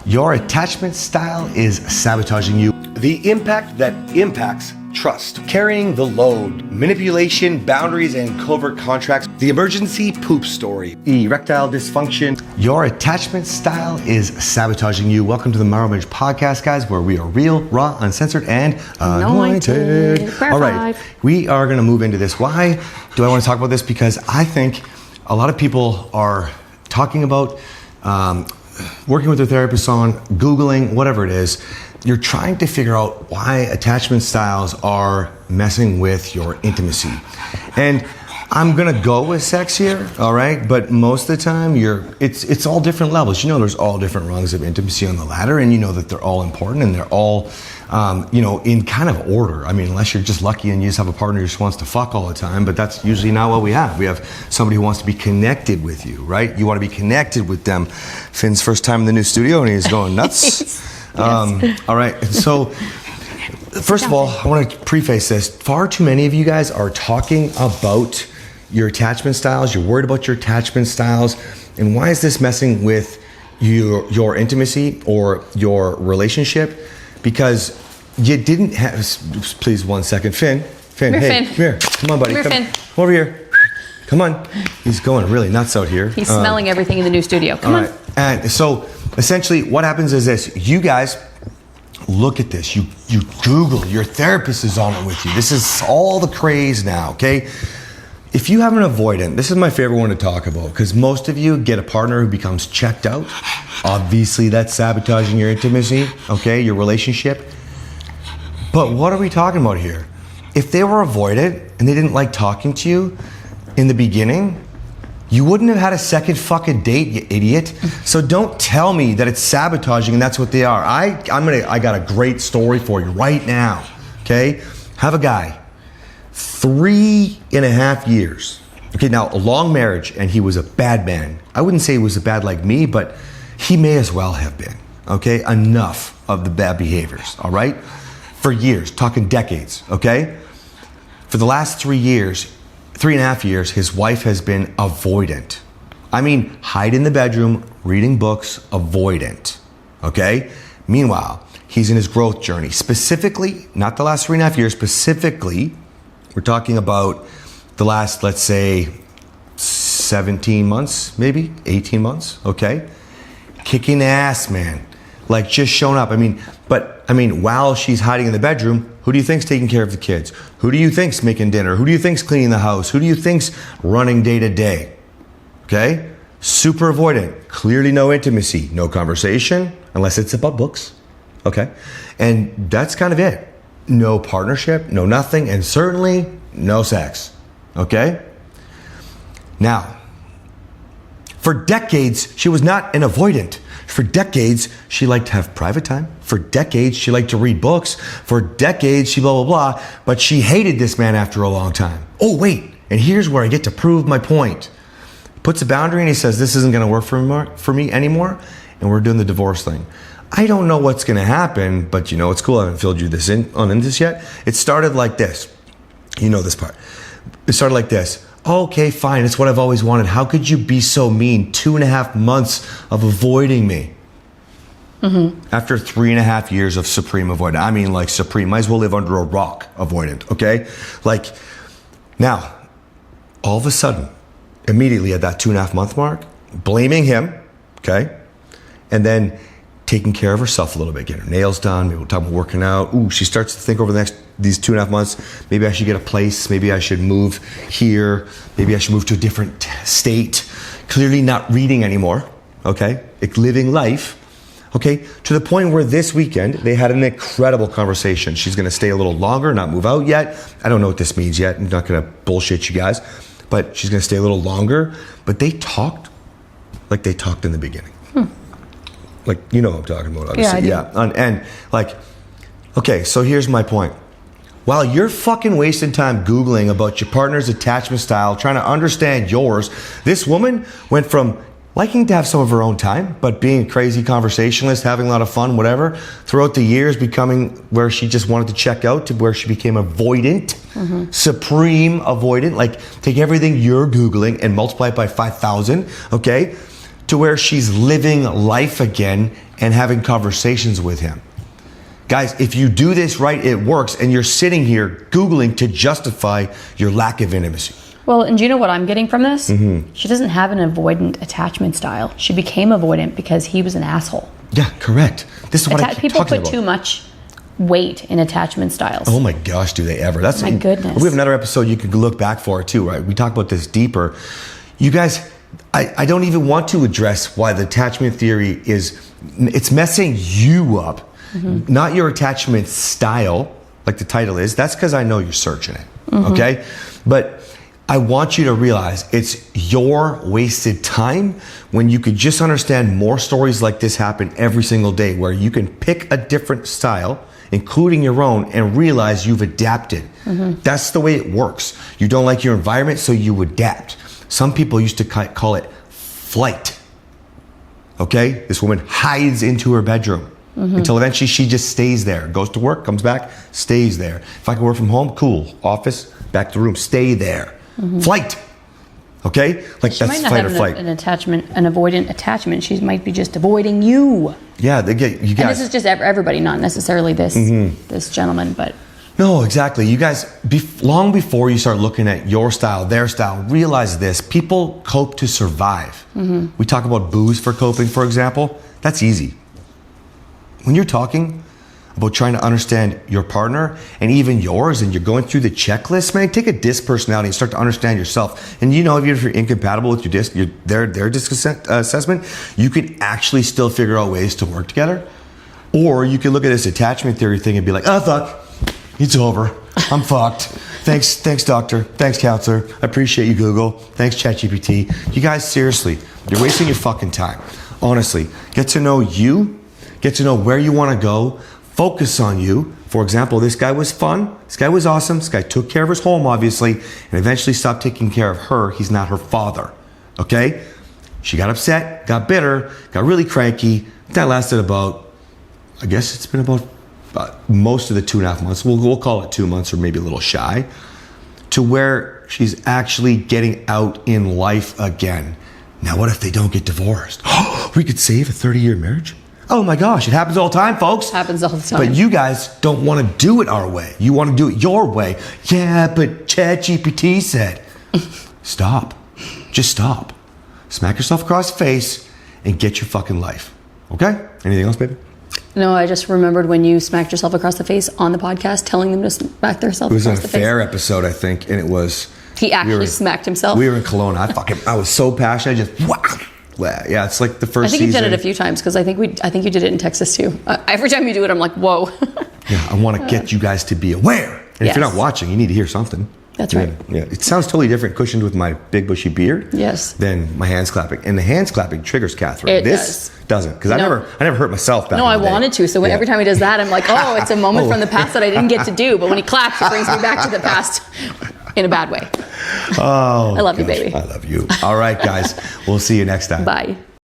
Your attachment style is sabotaging you. The impact that impacts trust, carrying the load, manipulation, boundaries, and covert contracts, the emergency poop story, erectile dysfunction. Your attachment style is sabotaging you. Welcome to the Marriage Podcast, guys, where we are real, raw, uncensored, and anointed. All right, we are going to move into this. Why do I want to talk about this? Because I think a lot of people are talking about working with their therapist on, Googling, whatever it is. You're trying to figure out why attachment styles are messing with your intimacy. And I'm gonna go with sex here, all right? But most of the time, it's all different levels. You know, there's all different rungs of intimacy on the ladder, and you know that they're all important and they're all, in kind of order. I mean, unless you're just lucky and you just have a partner who just wants to fuck all the time, but that's usually not what we have. We have somebody who wants to be connected with you, right? You wanna be connected with them. Finn's first time in the new studio and he's going nuts. Yes. All right, so first of all, I want to preface this. Far too many of you guys are talking about your attachment styles. You're worried about your attachment styles. And why is this messing with your intimacy or your relationship? Because you didn't have, please 1 second, Finn, hey, come here. Come on, buddy. Come over here. Come on. He's going really nuts out here. He's smelling everything in the new studio. Come on. And so essentially what happens is this. You guys look at this. You Google. Your therapist is on it with you. This is all the craze now, okay? If you have an avoidant, this is my favorite one to talk about because most of you get a partner who becomes checked out. Obviously, that's sabotaging your intimacy, okay, your relationship. But what are we talking about here? If they were avoidant and they didn't like talking to you in the beginning, you wouldn't have had a second fucking date, you idiot. So don't tell me that it's sabotaging and that's what they are. I got a great story for you right now, okay? Have a guy, 3.5 years. Okay, now a long marriage and he was a bad man. I wouldn't say he was a bad like me, but he may as well have been, okay? Enough of the bad behaviors, all right? For years, talking decades, okay? For the last 3.5 years, his wife has been avoidant. I mean, hide in the bedroom, reading books, avoidant, okay? Meanwhile, he's in his growth journey. Specifically, not the last 3.5 years, specifically, we're talking about the last, let's say, 17 months, maybe 18 months, okay? Kicking ass, man. Like just showing up. While she's hiding in the bedroom, who do you think's taking care of the kids? Who do you think's making dinner? Who do you think's cleaning the house? Who do you think's running day to day? Okay? Super avoidant. Clearly no intimacy, no conversation, unless it's about books. Okay? And that's kind of it. No partnership, no nothing, and certainly no sex. Okay? Now, for decades, she was not an avoidant. For decades, she liked to have private time. For decades, she liked to read books. For decades, she blah, blah, blah. But she hated this man after a long time. Oh, wait. And here's where I get to prove my point. Puts a boundary and he says, this isn't going to work for me anymore. And we're doing the divorce thing. I don't know what's going to happen, but you know, it's cool. I haven't filled you this in this yet. It started like this. You know this part. It started like this. Okay, fine. It's what I've always wanted. How could you be so mean? 2.5 months of avoiding me. Mm-hmm. After 3.5 years of supreme avoidant. I mean, like supreme. Might as well live under a rock avoidant, okay? Like, now, all of a sudden, immediately at that 2.5 month mark, blaming him, okay? And then taking care of herself a little bit, getting her nails done, maybe we'll talk about working out. Ooh, she starts to think over these 2.5 months, maybe I should get a place, maybe I should move here, maybe I should move to a different state. Clearly not reading anymore, okay? Living life, okay? To the point where this weekend, they had an incredible conversation. She's gonna stay a little longer, not move out yet. I don't know what this means yet. I'm not gonna bullshit you guys, but she's gonna stay a little longer. But they talked like they talked in the beginning. Like, you know what I'm talking about, obviously. Yeah, I do. And like, okay, so here's my point. While you're fucking wasting time Googling about your partner's attachment style, trying to understand yours, this woman went from liking to have some of her own time, but being a crazy conversationalist, having a lot of fun, whatever, throughout the years becoming where she just wanted to check out to where she became avoidant, supreme avoidant, like take everything you're Googling and multiply it by 5,000, okay? to where she's living life again and having conversations with him. Guys, if you do this right, it works, and you're sitting here Googling to justify your lack of intimacy. Well, and do you know what I'm getting from this? She doesn't have an avoidant attachment style. She became avoidant because he was an asshole. Yeah, correct. This is what I keep People talking put about. too much weight in attachment styles. Oh my gosh, do they ever? My goodness. We have another episode you can look back for too, right? We talk about this deeper. You guys, I don't even want to address why the attachment theory it's messing you up. Not your attachment style, like the title is. That's because I know you're searching it, okay? But I want you to realize it's your wasted time when you could just understand more stories like this happen every single day, where you can pick a different style, including your own, and realize you've adapted. That's the way it works. You don't like your environment, so you adapt. Some people used to call it flight. Okay? This woman hides into her bedroom until eventually she just stays there. Goes to work, comes back, stays there. If I can work from home, cool. Office, back to room, stay there. Flight. Okay? Like She that's might not fight have or flight. an avoidant attachment. She might be just avoiding you. Yeah, you guys. And this is just everybody, not necessarily this gentleman, but No, exactly. You guys, long before you start looking at your style, their style, realize this. People cope to survive. We talk about booze for coping, for example. That's easy. When you're talking about trying to understand your partner and even yours, and you're going through the checklist, man, take a DISC personality and start to understand yourself. And you know, if you're incompatible with your DISC, their DISC assessment, you can actually still figure out ways to work together. Or you can look at this attachment theory thing and be like, oh, fuck. It's over. I'm fucked. Thanks, doctor. Thanks, counselor. I appreciate you, Google. Thanks, ChatGPT. You guys, seriously, you're wasting your fucking time. Honestly, get to know you. Get to know where you want to go. Focus on you. For example, this guy was fun. This guy was awesome. This guy took care of his home, obviously, and eventually stopped taking care of her. He's not her father. Okay? She got upset, got bitter, got really cranky. That lasted about, I guess it's been about most of the 2.5 months, we'll call it 2 months or maybe a little shy, to where she's actually getting out in life again. Now, what if they don't get divorced? We could save a 30-year marriage? Oh my gosh, it happens all the time, folks. happens all the time. But you guys don't want to do it our way. You want to do it your way. Yeah, but ChatGPT said. Stop. Just stop. Smack yourself across the face and get your fucking life. Okay? Anything else, baby? No, I just remembered when you smacked yourself across the face on the podcast, telling them to smack themselves It was across an the face. affair episode, I think, and it was... He actually smacked himself. We were in Cologne. I was so passionate. I just, wow. Yeah, it's like the first I think season. you've done it a few times because I think you did it in Texas too. Every time you do it, I'm like, whoa. Yeah, I want to get you guys to be aware. And if you're Yes. not watching, you need to hear something. That's right. Yeah, it sounds totally different cushioned with my big bushy beard. Yes. Than my hands clapping. And the hands clapping triggers Kathryn. It This doesn't. Because I never hurt myself back No, in I the day. wanted to. So every time he does that, I'm like, oh, it's a moment from the past that I didn't get to do. But when he claps, it brings me back to the past in a bad way. Oh, I love you, gosh, baby. I love you. All right, guys. We'll see you next time. Bye.